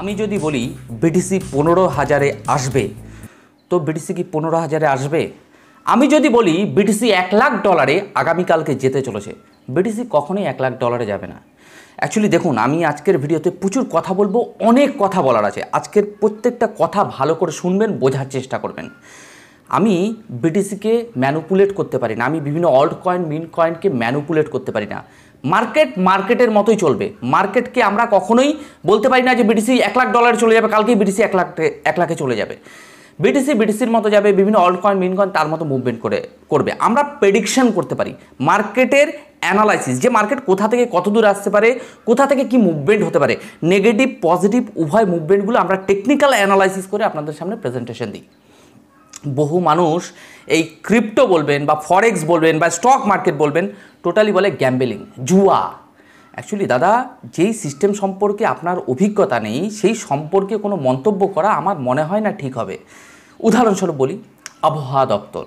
আমি যদি বলি বিটিসি 15,000-এ আসবে, তো বিটিসি কি 15,000-এ আসবে? আমি যদি বলি বিটিসি $1,00,000 আগামীকালকে যেতে চলেছে, বিটিসি কখনোই $1,00,000 যাবে না। অ্যাকচুয়ালি দেখুন, আমি আজকের ভিডিওতে প্রচুর কথা বলবো, অনেক কথা বলার আছে। আজকের প্রত্যেকটা কথা ভালো করে শুনবেন, বোঝার চেষ্টা করবেন। আমি বিটিসিকে ম্যানুপুলেট করতে পারি না, আমি বিভিন্ন অল্ট কয়েন মিন কয়েনকে ম্যানুপুলেট করতে পারি না। মার্কেটের মতোই চলবে। মার্কেটকে আমরা কখনোই বলতে পারি না যে বিটিসি $1,00,000 চলে যাবে, কালকেই বিটিসি 1 লাখে চলে যাবে। বিটিসির মতো যাবে, বিভিন্ন অল্ট কয়েন মিন কয়েন তার মতো মুভমেন্ট করবে। আমরা প্রেডিকশন করতে পারি, মার্কেটের অ্যানালাইসিস, যে মার্কেট কোথা থেকে কত দূর আসতে পারে, কোথা থেকে কি মুভমেন্ট হতে পারে, নেগেটিভ পজিটিভ উভয় মুভমেন্টগুলো আমরা টেকনিক্যাল অ্যানালাইসিস করে আপনাদের সামনে প্রেজেন্টেশন দিই। বহু মানুষ এই ক্রিপ্টো বলবেন বা ফরেক্স বলবেন বা স্টক মার্কেট বলবেন, টোটালি বলে গ্যাম্বলিং, জুয়া। অ্যাকচুয়ালি দাদা, যেই সিস্টেম সম্পর্কে আপনার অভিজ্ঞতা নেই সেই সম্পর্কে কোনো মন্তব্য করা আমার মনে হয় না ঠিক হবে। উদাহরণস্বরূপ বলি, আবহাওয়া দপ্তর,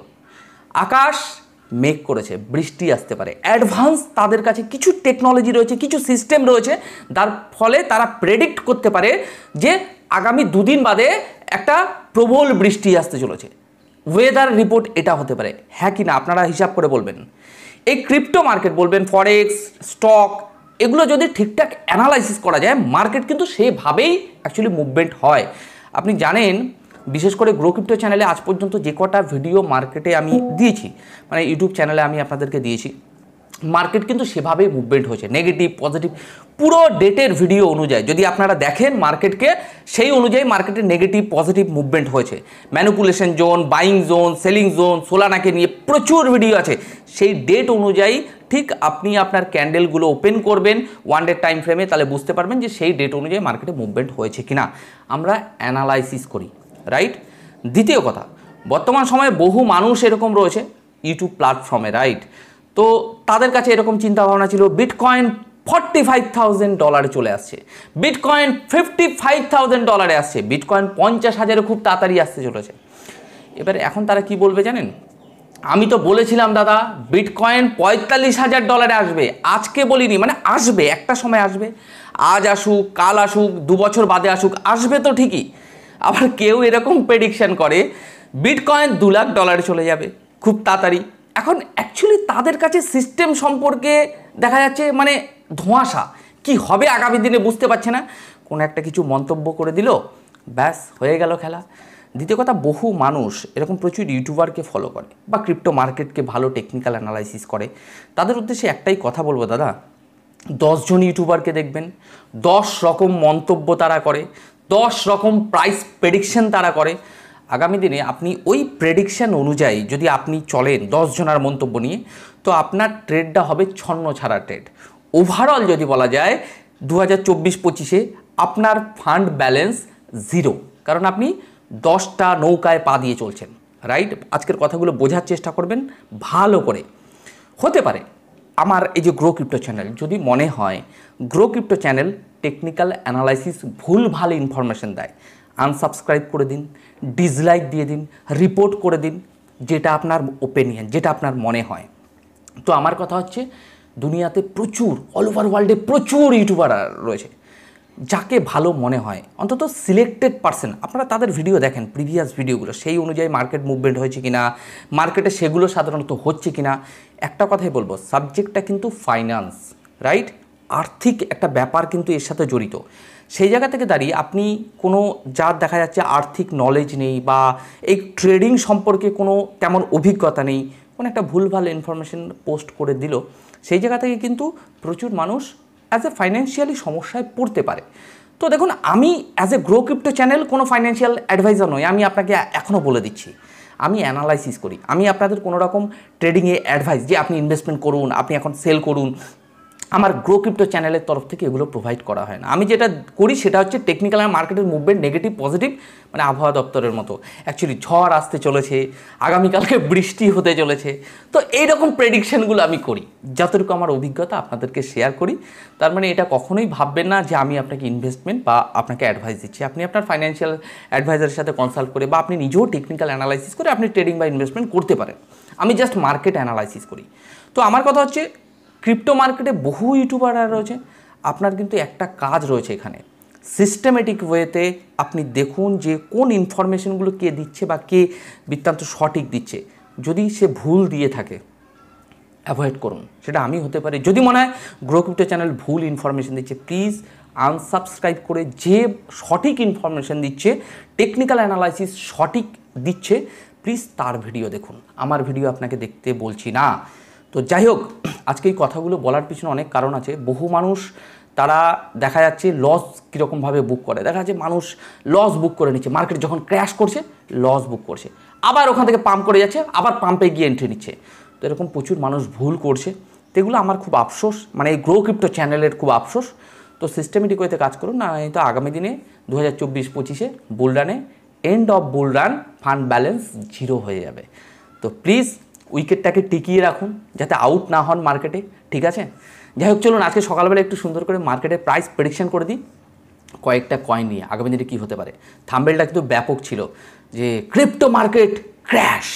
আকাশ মেঘ করেছে, বৃষ্টি আসতে পারে, অ্যাডভান্স তাদের কাছে কিছু টেকনোলজি রয়েছে, কিছু সিস্টেম রয়েছে, যার ফলে তারা প্রেডিক্ট করতে পারে যে আগামী 2 দিন বাদে একটা প্রবল বৃষ্টি আসতে চলেছে। ওয়েদার রিপোর্ট এটা হতে পারে, হ্যাঁ কি না আপনারা হিসাব করে বলবেন। এই ক্রিপ্টো মার্কেট বলবেন, ফরেক্স, স্টক, এগুলো যদি ঠিকঠাক অ্যানালাইসিস করা যায়, মার্কেট কিন্তু সেভাবেই অ্যাকচুয়ালি মুভমেন্ট হয়। আপনি জানেন, বিশেষ করে গ্রো ক্রিপ্টো চ্যানেলে আজ পর্যন্ত যে কটা ভিডিও মার্কেটে আমি দিয়েছি, মানে ইউটিউব চ্যানেলে আমি আপনাদেরকে দিয়েছি, মার্কেট কিন্তু সেভাবেই মুভমেন্ট হয়েছে, নেগেটিভ পজিটিভ পুরো ডেটের ভিডিও অনুযায়ী যদি আপনারা দেখেন মার্কেটকে, সেই অনুযায়ী মার্কেটের নেগেটিভ পজিটিভ মুভমেন্ট হয়েছে। Manipulation zone, buying zone, selling zone, সোলানাকে নিয়ে প্রচুর ভিডিও আছে। সেই ডেট অনুযায়ী ঠিক আপনি আপনার ক্যান্ডেলগুলো ওপেন করবেন 1 ডে টাইম ফ্রেমে, তাহলে বুঝতে পারবেন যে সেই ডেট অনুযায়ী মার্কেটে মুভমেন্ট হয়েছে কিনা। আমরা অ্যানালাইসিস করি, রাইট। দ্বিতীয় কথা, বর্তমান সময়ে বহু মানুষ এরকম রয়েছে ইউটিউব প্ল্যাটফর্মে, রাইট। তো তাদের কাছে এরকম চিন্তাভাবনা ছিল, বিটকয়েন $45,000 চলে আসছে, বিটকয়েন $55,000 আসছে, বিটকয়েন 50,000-এ খুব তাড়াতাড়ি আসতে চলেছে। এবারে এখন তারা কি বলবে জানেন? আমি তো বলেছিলাম দাদা বিটকয়েন $45,000 আসবে, আজকে বলিনি, মানে আসবে, একটা সময় আসবে। আজ আসুক, কাল আসুক, 2 বছর বাদে আসুক, আসবে তো ঠিকই। আবার কেউ এরকম প্রেডিকশন করে বিটকয়েন $2,00,000 চলে যাবে খুব তাড়াতাড়ি। এখন অ্যাকচুয়ালি তাদের কাছে সিস্টেম সম্পর্কে দেখা যাচ্ছে মানে ধোঁয়াশা, কি হবে আগামী দিনে বুঝতে পারছে না। কোনো একটা কিছু মন্তব্য করে দিল, ব্যাস হয়ে গেল খেলা। দ্বিতীয় কথা, বহু মানুষ এরকম প্রচুর ইউটিউবারকে ফলো করে বা ক্রিপ্টো মার্কেটকে ভালো টেকনিক্যাল অ্যানালাইসিস করে। তাদের উদ্দেশ্যে একটাই কথা বলবো দাদা, 10 জন ইউটিউবারকে দেখবেন, 10 রকম মন্তব্য তারা করে, 10 রকম প্রাইস প্রেডিকশন তারা করে। আগামী দিনে আপনি ওই প্রেডিকশন অনুযায়ী যদি আপনি চলেন 10 জনের মন্তব্য নিয়ে, তো আপনার ট্রেডটা হবে ছন্ন ছাড়া ট্রেড। ওভারঅল যদি বলা যায় 2024-25-এ আপনার ফান্ড ব্যালেন্স 0, কারণ আপনি 10টা নৌকায় পা দিয়ে চলছেন, রাইট। আজকের কথাগুলো বোঝার চেষ্টা করবেন ভালো করে। হতে পারে আমার এই যে গ্রো ক্রিপ্টো চ্যানেল, যদি মনে হয় grow crypto channel technical analysis ভুল ভালো ইনফরমেশন দেয়, আনসাবস্ক্রাইব করে দিন, ডিসলাইক দিয়ে দিন, রিপোর্ট করে দিন, যেটা আপনার ওপিনিয়ন, যেটা আপনার মনে হয়। তো আমার কথা হচ্ছে, দুনিয়াতে প্রচুর, অল ওভার ওয়ার্ল্ডে প্রচুর ইউটিউবার রয়েছে, যাকে ভালো মনে হয়, অন্তত সিলেক্টেড পার্সন, আপনারা তাদের ভিডিও দেখেন, প্রিভিয়াস ভিডিওগুলো, সেই অনুযায়ী মার্কেট মুভমেন্ট হয়েছে কিনা, মার্কেটে সেগুলো সাধারণত হচ্ছে কিনা। একটা কথাই বলবো, সাবজেক্টটা কিন্তু ফাইন্যান্স, রাইট, আর্থিক একটা ব্যাপার কিন্তু এর সাথে জড়িত। সেই জায়গা থেকে দাঁড়িয়ে আপনি কোনো, যার দেখা যাচ্ছে আর্থিক নলেজ নেই বা এই ট্রেডিং সম্পর্কে কোনো তেমন অভিজ্ঞতা নেই, কোনো একটা ভুলভাল ইনফরমেশন পোস্ট করে দিল, সেই জায়গা থেকে কিন্তু প্রচুর মানুষ অ্যাজ এ ফাইন্যান্সিয়ালি সমস্যায় পড়তে পারে। তো দেখুন, আমি as a grow crypto channel কোনো ফাইন্যান্সিয়াল অ্যাডভাইজার নই, আমি আপনাকে এখনও বলে দিচ্ছি, আমি অ্যানালাইসিস করি। আমি আপনাদের কোনো রকম ট্রেডিংয়ে অ্যাডভাইস যে আপনি ইনভেস্টমেন্ট করুন, আপনি এখন সেল করুন, আমার গ্রো ক্রিপ্টো চ্যানেলের তরফ থেকে এগুলো প্রোভাইড করা হয় না। আমি যেটা করি সেটা হচ্ছে টেকনিক্যাল আর মার্কেটের মুভমেন্ট, নেগেটিভ পজিটিভ, মানে আবহাওয়া দপ্তরের মতো অ্যাকচুয়ালি ঝড় আসতে চলেছে, আগামীকালকে বৃষ্টি হতে চলেছে, তো এইরকম প্রেডিকশনগুলো আমি করি, যতটুকু আমার অভিজ্ঞতা আপনাদেরকে শেয়ার করি। তার মানে এটা কখনোই ভাববেন না যে আমি আপনাকে ইনভেস্টমেন্ট বা আপনাকে অ্যাডভাইস দিচ্ছি। আপনি আপনার ফাইন্যান্সিয়াল অ্যাডভাইজারের সাথে কনসাল্ট করে বা আপনি নিজেও টেকনিক্যাল অ্যানালাইসিস করে আপনি ট্রেডিং বা ইনভেস্টমেন্ট করতে পারেন। আমি জাস্ট মার্কেট অ্যানালাইসিস করি। তো আমার কথা হচ্ছে, ক্রিপ্টো মার্কেটে বহু ইউটিউবাররা রয়েছে, আপনার কিন্তু একটা কাজ রয়েছে এখানে, সিস্টেমেটিক ওয়েতে আপনি দেখুন যে কোন ইনফরমেশনগুলো কে দিচ্ছে বা কে বৃত্তান্ত সঠিক দিচ্ছে। যদি সে ভুল দিয়ে থাকে অ্যাভয়েড করুন, সেটা আমি হতে পারি। যদি মনে হয় গ্রো ক্রিপ্টো চ্যানেল ভুল ইনফরমেশন দিচ্ছে, প্লিজ আনসাবস্ক্রাইব করে যে সঠিক ইনফরমেশন দিচ্ছে, টেকনিক্যাল অ্যানালাইসিস সঠিক দিচ্ছে, প্লিজ তার ভিডিও দেখুন। আমার ভিডিও আপনাকে দেখতে বলছি না। তো যাই হোক, আজকে এই কথাগুলো বলার পিছনে অনেক কারণ আছে। বহু মানুষ তারা দেখা যাচ্ছে লস কীরকমভাবে বুক করে, দেখা যাচ্ছে মানুষ লস বুক করে নিচ্ছে, মার্কেট যখন ক্র্যাশ করছে লস বুক করছে, আবার ওখান থেকে পাম্প করে যাচ্ছে, আবার পাম্পে গিয়ে এন্ট্রি নিচ্ছে। তো এরকম প্রচুর মানুষ ভুল করছে, তো এগুলো আমার খুব আফসোস, মানে এই গ্রো ক্রিপ্টো চ্যানেলের খুব আফসোস। তো সিস্টেমেটিক ওয়েতে কাজ করুন, না তো আগামী দিনে 2024-25 বুলরানে end of bull run fund balance 0 হয়ে যাবে। তো প্লিজ উইকেটটাকে টিকিয়ে রাখুন যাতে আউট না হন মার্কেটে, ঠিক আছে? যাই হোক, চলুন আজকে সকালবেলা একটু সুন্দর করে মার্কেটের প্রাইস প্রেডিকশন করে দিই কয়েকটা কয়েন নিয়ে আগামী দিনে কী হতে পারে। থাম্বেলটা কিন্তু ব্যাপক ছিল যে ক্রিপ্টো মার্কেট ক্র্যাশ।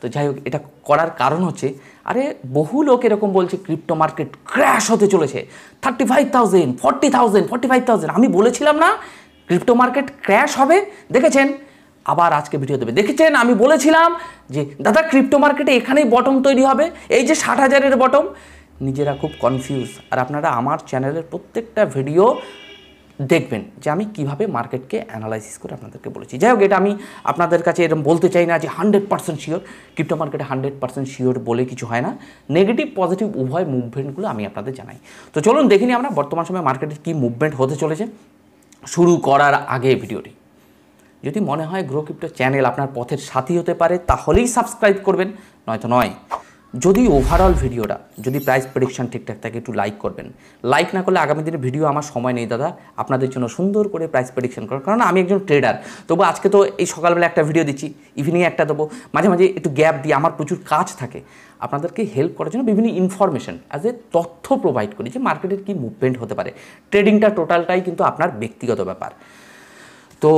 তো যাই হোক, এটা করার কারণ হচ্ছে, আরে বহু লোক এরকম বলছে ক্রিপ্টো মার্কেট ক্র্যাশ হতে চলেছে, 35,000, 40,000, 45,000। আমি বলেছিলাম না ক্রিপ্টো মার্কেট ক্র্যাশ হবে? দেখেছেন? আবার আজকে ভিডিও দেবে, দেখেছেন আমি বলেছিলাম যে দাদা ক্রিপ্টো মার্কেটে এখানেই বটম তৈরি হবে, এই যে 60,000-এর বটম। নিজেরা খুব কনফিউজ। আর আপনারা আমার চ্যানেলের প্রত্যেকটা ভিডিও দেখবেন যে আমি কিভাবে মার্কেটকে অ্যানালাইসিস করে আপনাদেরকে বলেছি। যাই হোক, এটা আমি আপনাদের কাছে এরকম বলতে চাই না যে 100% শিওর। ক্রিপ্টো মার্কেটে 100% শিওর বলে কিছু হয় না। নেগেটিভ পজিটিভ উভয় মুভমেন্টগুলো আমি আপনাদের জানাই। তো চলুন দেখে নিই আমরা বর্তমান সময়ে মার্কেটের কী মুভমেন্ট হতে চলেছে। শুরু করার আগে ভিডিওটি যদি মনে হয় গ্রো ক্রিপ্টো চ্যানেল আপনার পথের সাথী হতে পারে তাহলেই সাবস্ক্রাইব করবেন, নয়তো নয়। যদি ওভারঅল ভিডিওটা যদি প্রাইস প্রেডিকশন ঠিকঠাক থাকে একটু লাইক করবেন। লাইক না করলে আগামী দিনে ভিডিও আমার সময় নেই দাদা আপনাদের জন্য সুন্দর করে প্রাইস প্রেডিকশন করার, কারণ আমি একজন ট্রেডার। তবু আজকে তো এই সকালবেলা একটা ভিডিও দিচ্ছি, ইভিনিংয়ে একটা দেবো, মাঝে মাঝে একটু গ্যাপ দিয়ে আমার প্রচুর কাজ থাকে। আপনাদেরকে হেল্প করার জন্য বিভিন্ন ইনফরমেশন অ্যাজ এ তথ্য প্রোভাইড করি যে মার্কেটের কী মুভমেন্ট হতে পারে। ট্রেডিংটা টোটালটাই কিন্তু আপনার ব্যক্তিগত ব্যাপার। তো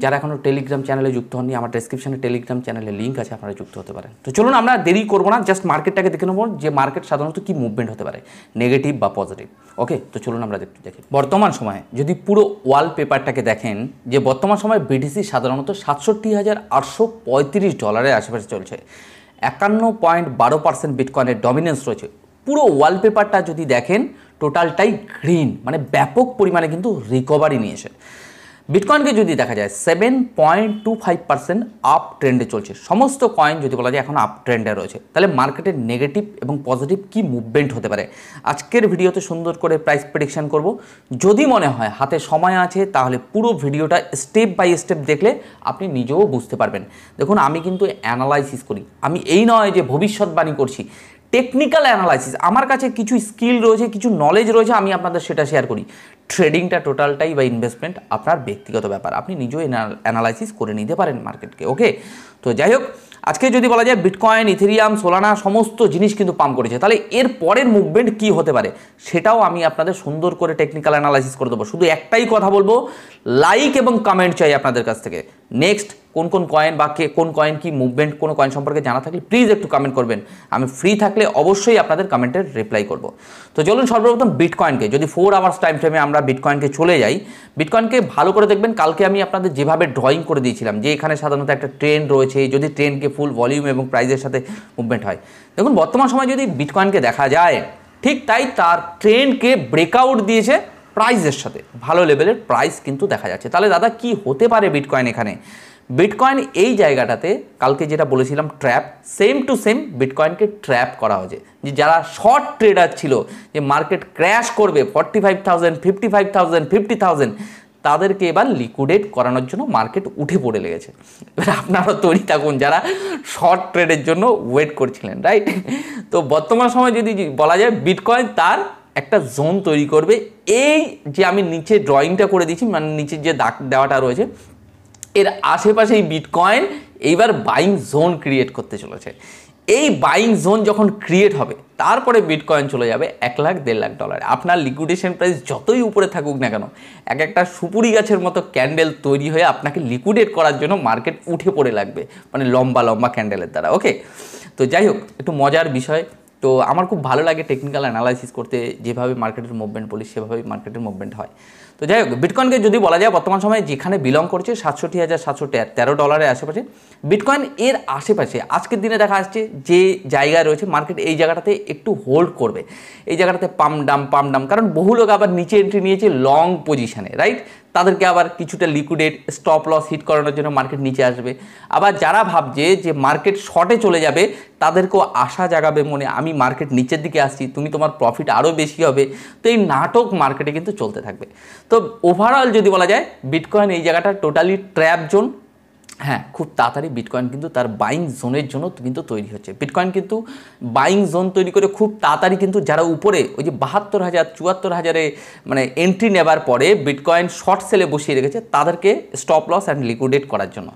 যারা এখনও টেলিগ্রাম চ্যানেলে যুক্ত হননি, আমার ডেসক্রিপশনে টেলিগ্রাম চ্যানেলের লিঙ্ক আছে, আপনারা যুক্ত হতে পারেন। তো চলুন আমরা দেরি করবো না, জাস্ট মার্কেটটাকে দেখে নেবো যে মার্কেট সাধারণত কী মুভমেন্ট হতে পারে, নেগেটিভ বা পজিটিভ। ওকে, তো চলুন আমরা দেখি বর্তমান সময়ে যদি পুরো ওয়ালপেপারটাকে দেখেন, যে বর্তমান সময়ে বিটিসি সাধারণত $67,835 আশেপাশে চলছে। 51.12% বিটকয়েনের ডমিনেন্স রয়েছে। পুরো ওয়ালপেপারটা যদি দেখেন টোটালটাই গ্রিন, মানে ব্যাপক পরিমাণে কিন্তু রিকভারি নিয়েছে। বিটকয়েনকে যদি দেখা যায় 7.25% আপ ট্রেন্ডে চলছে। সমস্ত কয়েন যদি বলা যায় এখন আপ ট্রেন্ডে রয়েছে। তাহলে মার্কেটের নেগেটিভ এবং পজিটিভ কি মুভমেন্ট হতে পারে আজকের ভিডিওতে সুন্দর করে প্রাইস প্রেডিকশন করব। যদি মনে হয় হাতে সময় আছে তাহলে পুরো ভিডিওটা স্টেপ বাই স্টেপ দেখলে আপনি নিজেও বুঝতে পারবেন। দেখুন, আমি কিন্তু অ্যানালাইসিস করি, আমি এই নয় যে ভবিষ্যৎবাণী করছি। টেকনিক্যাল অ্যানালাইসিস, আমার কাছে কিছু স্কিল রয়েছে, কিছু নলেজ রয়েছে, আমি আপনাদের সেটা শেয়ার করি। ট্রেডিংটা টোটালটাই বা ইনভেস্টমেন্ট আপনার ব্যক্তিগত ব্যাপার, আপনি নিজেও অ্যানালাইসিস করে নিতে পারেন মার্কেটকে। ওকে, তো যাই হোক, আজকে যদি বলা যায় বিটকয়েন, ইথেরিয়াম, সোলানা সমস্ত জিনিস কিন্তু পাম্প করেছে, তাহলে এর পরের মুভমেন্ট কী হতে পারে সেটাও আমি আপনাদের সুন্দর করে টেকনিক্যাল অ্যানালাইসিস করে দেবো। শুধু একটাই কথা বলবো, লাইক এবং কমেন্ট চাই আপনাদের কাছ থেকে। নেক্সট কোন কোন কয়েন বা কোন কয়েন কি মুভমেন্ট, কোনো কয়েন সম্পর্কে জানা থাকলে প্লিজ একটু কমেন্ট করবেন। আমি ফ্রি থাকলে অবশ্যই আপনাদের কমেন্টের রিপ্লাই করব। তো চলুন সর্বপ্রথম বিটকয়েনকে, যদি 4 আওয়ার্স টাইম ফ্রেমে আমরা বিটকয়েনকে চলে যাই, বিটকয়েনকে ভালো করে দেখবেন। কালকে আমি আপনাদের যেভাবে ড্রয়িং করে দিয়েছিলাম যে এখানে সাধারণত একটা ট্রেন্ড রয়েছে, যদি ট্রেন্ডকে ফুল ভলিউম এবং প্রাইসের সাথে মুভমেন্ট হয়। দেখুন বর্তমান সময় যদি বিটকয়েনকে দেখা যায় ঠিক তাই তার ট্রেন্ডকে ব্রেকআউট দিয়েছে প্রাইসের সাথে, ভালো লেভেলের প্রাইস কিন্তু দেখা যাচ্ছে। তাহলে দাদা কি হতে পারে বিটকয়েন এখানে? বিটকয়েন এই জায়গাটাতে কালকে যেটা বলেছিলাম ট্র্যাপ, সেম টু সেম বিটকয়েনকে ট্র্যাপ করা হয়েছে। যে যারা শর্ট ট্রেডার ছিল যে মার্কেট ক্র্যাশ করবে 45,000, 55,000, 50,000, তাদেরকে এবার লিকুইডেট করানোর জন্য মার্কেট উঠে পড়ে লেগেছে। এবার আপনারা তৈরি থাকুন যারা শর্ট ট্রেডের জন্য ওয়েট করছিলেন, রাইট? তো বর্তমান সময় যদি বলা যায় বিটকয়েন তার একটা জোন তৈরি করবে। এই যে আমি নিচে ড্রয়িংটা করে দিয়েছি, মানে নিচে যে দাগ দেওয়াটা রয়েছে এর আশেপাশে এই বিটকয়েন এইবার বাইং জোন ক্রিয়েট করতে চলেছে। এই বাইং জোন যখন ক্রিয়েট হবে তারপরে বিটকয়েন চলে যাবে $1 লাখ, $1.5 লাখ। আপনার লিকুইডেশন প্রাইস যতই উপরে থাকুক না কেন, এক একটা সুপুরি গাছের মতো ক্যান্ডেল তৈরি হয়ে আপনাকে লিকুইডেট করার জন্য মার্কেট উঠে পড়ে লাগবে, মানে লম্বা লম্বা ক্যান্ডেলের দ্বারা। ওকে, তো যাই হোক, একটু মজার বিষয় তো আমার খুব ভালো লাগে টেকনিক্যাল অ্যানালাইসিস করতে, যেভাবে মার্কেটের মুভমেন্ট বলি সেভাবেই মার্কেটের মুভমেন্ট হয়। তো যাই হোক, বিটকয়েনকে যদি বলা যায় বর্তমান সময়ে যেখানে বিলং করছে 67,713 ডলারের আশেপাশে, বিটকয়েন এর আশেপাশে আজকের দিনে দেখা যাচ্ছে যে জায়গায় রয়েছে মার্কেট, এই জায়গাটাতে একটু হোল্ড করবে, এই জায়গাটাতে পাম্প ডাম, কারণ বহু লোক আবার নিচে এন্ট্রি নিয়েছে লং পজিশনে, রাইট? তাদেরকে আবার কিছুটা লিকুইডেট স্টপ লস হিট করানোর জন্য মার্কেট নিচে আসবে। আবার যারা ভাবছে যে মার্কেট শর্টে চলে যাবে তাদেরকেও আশা জাগাবে মনে, আমি মার্কেট নিচের দিকে আসছি, তুমি তোমার প্রফিট আরও বেশি হবে। তো এই নাটক মার্কেটে কিন্তু চলতে থাকবে। তো ওভারঅল যদি বলা যায় বিটকয়েন এই জায়গাটা টোটালি ট্র্যাপ জোন। হ্যাঁ, খুব তাড়াতাড়ি বিটকয়েন কিন্তু তার বাইং জোনের জন্য কিন্তু তৈরি হচ্ছে। বিটকয়েন কিন্তু বাইং জোন তৈরি করে খুব তাড়াতাড়ি কিন্তু যারা উপরে ওই যে 72,000 74,000-এ মানে এন্ট্রি নেবার পরে বিটকয়েন শর্ট সেলে বসিয়ে রেখেছে, তাদেরকে স্টপ লস অ্যান্ড লিকুইডেট করার জন্য।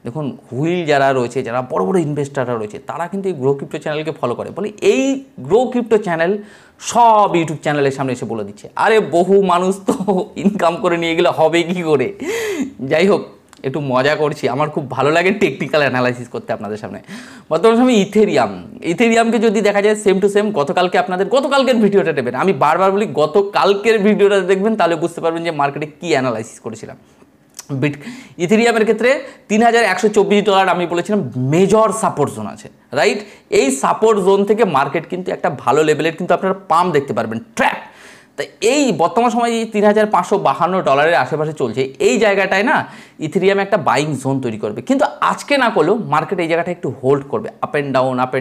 দেখুন, হুইল যারা রয়েছে, যারা বড় বড় ইনভেস্টাররা রয়েছে, তারা কিন্তু এই গ্রো ক্রিপ্টো চ্যানেলকে ফলো করে, বলে এই গ্রো ক্রিপ্টো চ্যানেল সব ইউটিউব চ্যানেলের সামনে এসে বলে দিচ্ছে, আরে বহু মানুষ তো ইনকাম করে নিয়ে গেলে হবে কি করে। যাই হোক, একটু মজা করছি, আমার খুব ভালো লাগে টেকনিক্যাল অ্যানালাইসিস করতে আপনাদের সামনে। বর্তমান সময় ইথেরিয়ামকে যদি দেখা যায় সেম টু সেম গতকালকের ভিডিওটা নেবেন, আমি বারবার বলি গতকালকের ভিডিওটা দেখবেন, তাহলে বুঝতে পারবেন যে মার্কেটে কী অ্যানালাইসিস করেছিলাম। ইথেরিয়ামের ক্ষেত্রে $3,124 আমি বলেছিলাম মেজর সাপোর্ট জোন আছে, রাইট? এই সাপোর্ট জোন থেকে মার্কেট কিন্তু একটা ভালো লেভেলের কিন্তু আপনারা পাম্প দেখতে পারবেন, ট্র্যাপ। তাই এই বর্তমান সময়ে যে $3,552 আশেপাশে চলছে, এই জায়গাটায় না ইথেরিয়াম একটা বাইং জোন তৈরি করবে, কিন্তু আজকে না করলেও মার্কেট এই জায়গাটা একটু হোল্ড করবে, আপ অ্যান্ড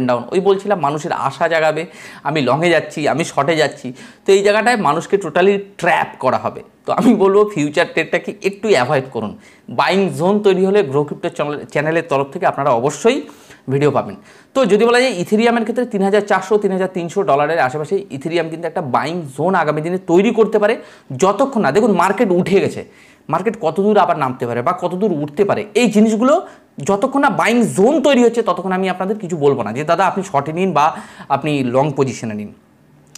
ডাউন। ওই বলছিলাম মানুষের আশা জাগাবে, আমি লংয়ে যাচ্ছি, আমি শর্টে যাচ্ছি। তো এই জায়গাটায় মানুষকে টোটালি ট্র্যাপ করা হবে। তো আমি বলবো ফিউচার ট্রেডটাকে একটু অ্যাভয়েড করুন। বাইং জোন তৈরি হলে গ্রো ক্রিপ্টো চ্যানেলের তরফ থেকে আপনারা অবশ্যই ভিডিও পাবেন। তো যদি বলা যায় ইথেরিয়ামের ক্ষেত্রে $3,400-3,300 আশেপাশে ইথেরিয়াম কিন্তু একটা বাইং জোন আগামী দিনে তৈরি করতে পারে, যতক্ষণ না দেখুন মার্কেট উঠে গেছে, মার্কেট কতদূর আবার নামতে পারে বা কতদূর উঠতে পারে, এই জিনিসগুলো যতক্ষণ না বাইং জোন তৈরি হচ্ছে ততক্ষণ আমি আপনাদের কিছু বলবো না যে দাদা আপনি শর্টে নিন বা আপনি লং পজিশনে নিন।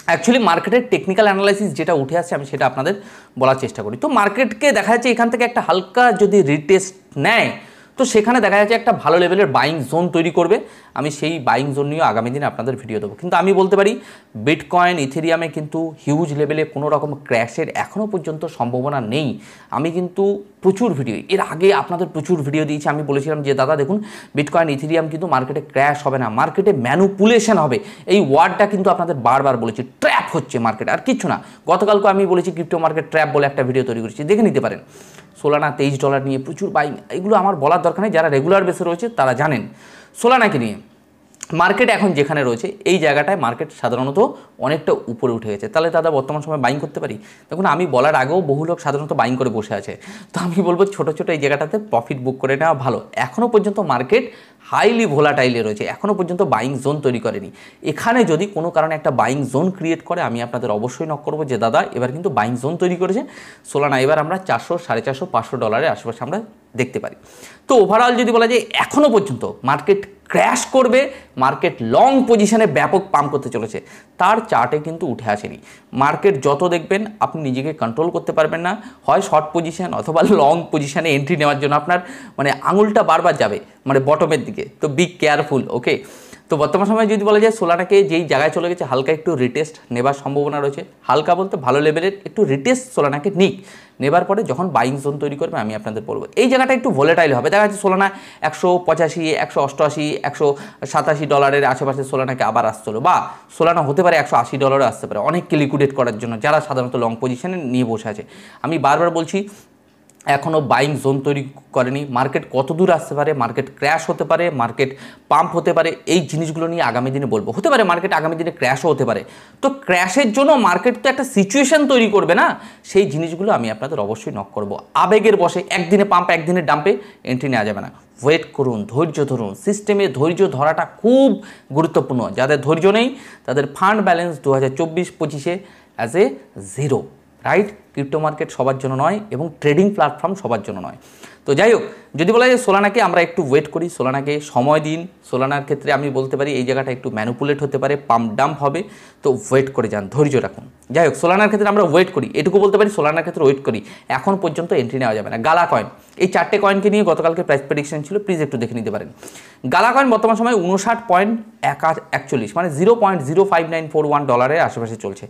অ্যাকচুয়ালি মার্কেটের টেকনিক্যাল অ্যানালাইসিস যেটা উঠে আসছে আমি সেটা আপনাদের বলার চেষ্টা করি। তো মার্কেটকে দেখা যাচ্ছে এখান থেকে একটা হালকা যদি রিটেস্ট নেয়, তো সেখানে দেখা যাচ্ছে একটা ভালো লেভেলের বাইং জোন তৈরি করবে। আমি সেই বাইং জোন নিয়েও আগামী দিনে আপনাদের ভিডিও দেবো। কিন্তু আমি বলতে পারি বিটকয়েন ইথেরিয়ামে কিন্তু হিউজ লেভেলে কোনো রকম ক্র্যাশের এখনও পর্যন্ত সম্ভাবনা নেই। আমি কিন্তু প্রচুর ভিডিও এর আগে আপনাদের প্রচুর ভিডিও দিয়েছি, আমি বলেছিলাম যে দাদা দেখুন বিটকয়েন ইথেরিয়াম কিন্তু মার্কেটে ক্র্যাশ হবে না, মার্কেটে ম্যানুপুলেশন হবে। এই ওয়ার্ডটা কিন্তু আপনাদের বারবার বলেছি, ট্র্যাপ হচ্ছে মার্কেট, আর কিচ্ছু না। গতকালকে আমি বলেছি ক্রিপ্টো মার্কেট ট্র্যাপ বলে একটা ভিডিও তৈরি করেছি, দেখে নিতে পারেন। সোলানা $23 নিয়ে প্রচুর বাইং, এগুলো আমার বলার দরকার নেই, যারা রেগুলার বেসে রয়েছে তারা জানেন। সোলানাকে নিয়ে মার্কেট এখন যেখানে রয়েছে এই জায়গাটায় মার্কেট সাধারণত অনেকটা উপরে উঠে গেছে, তাহলে দাদা বর্তমান সময় বাইং করতে পারি? দেখুন আমি বলার আগেও বহু লোক সাধারণত বাইং করে বসে আছে, তো আমি বলবো ছোটো ছোটো এই জায়গাটাতে প্রফিট বুক করে নেওয়া ভালো। এখনও পর্যন্ত মার্কেট হাইলি ভোলাটাইলে রয়েছে, এখনও পর্যন্ত বাইং জোন তৈরি করেনি। এখানে যদি কোনো কারণে একটা বাইং জোন ক্রিয়েট করে আমি আপনাদের অবশ্যই নক করবো যে দাদা এবার কিন্তু বাইং জোন তৈরি করেছে সোলানা, এবার আমরা $400, $450, $500 আশেপাশে আমরা দেখতে পারি। তো ওভারঅল যদি বলা যায় এখনও পর্যন্ত মার্কেট ক্র্যাশ করবে, মার্কেট লং পজিশনে ব্যাপক পাম্প করতে চলেছে, তার চার্টে কিন্তু উঠে আসেনি। মার্কেট যত দেখবেন আপনি নিজেকে কন্ট্রোল করতে পারবেন না, হয় শর্ট পজিশন অথবা লং পজিশনে এন্ট্রি নেওয়ার জন্য আপনার মানে আঙুলটা বারবার যাবে মানে বটমের দিকে, তো বি কেয়ারফুল, ওকে। তো বর্তমান সময়ে যদি বলা যায় সোলানাকে যেই জায়গায় চলে গেছে হালকা একটু রিটেস্ট নেবার সম্ভাবনা রয়েছে, হালকা বলতে ভালো লেভেলের একটু রিটেস্ট সোলানাকে নিক, নেবার পরে যখন বাইং জোন তৈরি করবে আমি আপনাদের বলবো। এই জায়গাটা একটু ভোলেটাইল হবে, দেখা যাচ্ছে সোলানা $185, $188, $187 আশেপাশে সোলানাকে আবার আসছিলো, বা সোলানা হতে পারে $180 আসতে পারে অনেককে লিকুইডেট করার জন্য যারা সাধারণত লং পজিশনে নিয়ে বসে আছে। আমি বারবার বলছি এখনও বাইং জোন তৈরি করেনি, মার্কেট কত দূর আসতে পারে, মার্কেট ক্র্যাশ হতে পারে, মার্কেট পাম্প হতে পারে, এই জিনিসগুলো নিয়ে আগামী দিনে বলবো। হতে পারে মার্কেট আগামী দিনে ক্র্যাশও হতে পারে, তো ক্র্যাশের জন্য মার্কেট তো একটা সিচুয়েশন তৈরি করবে না, সেই জিনিসগুলো আমি আপনাদের অবশ্যই নক করব। আবেগের বসে একদিনে পাম্প একদিনে ডাম্পে এন্ট্রি নেওয়া যাবে না, ওয়েট করুন, ধৈর্য ধরুন। সিস্টেমে ধৈর্য ধরাটা খুব গুরুত্বপূর্ণ, যাদের ধৈর্য নেই তাদের ফান্ড ব্যালেন্স 2024-25-এ as a zero, right? Crypto market সবার জন্য নয় এবং ট্রেডিং প্ল্যাটফর্ম সবার জন্য নয়। তো যাই হোক, যদি বলা যায় সোলানাকে আমরা একটু ওয়েট করি, সোলানাকে সময় দিন। সোলানার ক্ষেত্রে আমি বলতে পারি এই জায়গাটা একটু ম্যানুপুলেট হতে পারে, পাম্প ডাম্প হবে, তো ওয়েট করে যান, ধৈর্য রাখুন। যাই হোক, সোলানার ক্ষেত্রে আমরা ওয়েট করি, এটুকু বলতে পারি সোলানার ক্ষেত্রে ওয়েট করি, এখন পর্যন্ত এন্ট্রি নেওয়া যাবে না। গালা কয়েন, এই 4টে কয়েনকে নিয়ে গতকালকে প্রাইস প্রেডিকশন ছিল, প্লিজ একটু দেখে নিতে পারেন। গালা কয়েন বর্তমান সময় 59.41 মানে $0.05941 আশেপাশে চলছে।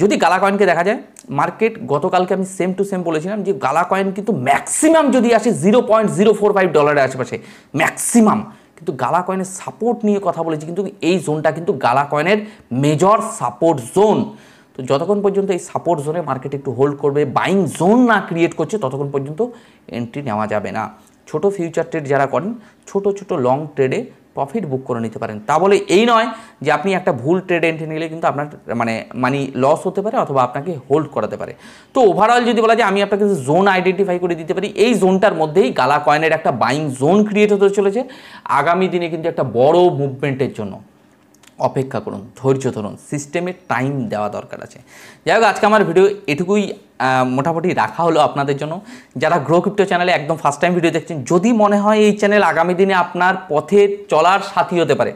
যদি গালা কয়েনকে দেখা যায়, মার্কেট গতকালকে আমি সেম টু সেম বলেছিলাম যে গালা কয়েন কিন্তু ম্যাক্সিমাম যদি আসে $0.045 আশেপাশে, ম্যাক্সিমাম। কিন্তু গালা কয়েনের সাপোর্ট নিয়ে কথা বলেছি, কিন্তু এই জোনটা কিন্তু গালা কয়েনের মেজর সাপোর্ট জোন। তো যতক্ষণ পর্যন্ত এই সাপোর্ট জোনে মার্কেট একটু হোল্ড করবে, বাইং জোন না ক্রিয়েট করছে, ততক্ষণ পর্যন্ত এন্ট্রি নেওয়া যাবে না। ছোট ফিউচার ট্রেড যারা করেন, ছোট ছোট লং ট্রেডে প্রফিট বুক করে নিতে পারেন। তা বলে এই নয় যে আপনি একটা ভুল ট্রেড এন্ট্রি নিলে কিন্তু আপনার মানি লস হতে পারে অথবা আপনাকে হোল্ড করাতে পারে। তো ওভারঅল যদি বলা যায়, আমি আপনাকে জোন আইডেন্টিফাই করে দিতে পারি, এই জোনটার মধ্যেই গালা কয়েনের একটা বাইং জোন ক্রিয়েট হতে চলেছে। আগামী দিনে কিন্তু একটা বড় মুভমেন্টের জন্য অপেক্ষা করুন, ধৈর্য ধরুন, সিস্টেমে টাইম দেওয়া দরকার আছে। যাই হোক, আজকে আমার ভিডিও এটুকুই মোটামুটি রাখা হলো আপনাদের জন্য। যারা গ্রো ক্রিপ্টো চ্যানেলে একদম ফার্স্ট টাইম ভিডিও দেখছেন, যদি মনে হয় এই চ্যানেল আগামী দিনে আপনার পথে চলার সাথী হতে পারে,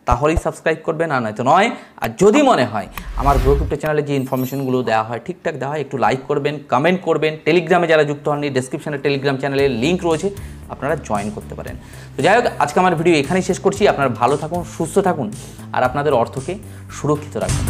তাহলেই সাবস্ক্রাইব করবেন, আর নয়তো নয়। আর যদি মনে হয় আমার গ্রো ক্রিপ্টো চ্যানেলে যে ইনফরমেশনগুলো দেওয়া হয় ঠিকঠাক দেওয়া হয়, একটু লাইক করবেন, কমেন্ট করবেন। টেলিগ্রামে যারা যুক্ত হননি, ডেসক্রিপশনে টেলিগ্রাম চ্যানেলের লিঙ্ক রয়েছে, আপনারা জয়েন করতে পারেন। তো যাই হোক, আজকে আমার ভিডিও এখানেই শেষ করছি। আপনারা ভালো থাকুন, সুস্থ থাকুন আর আপনাদের অর্থকে সুরক্ষিত রাখুন।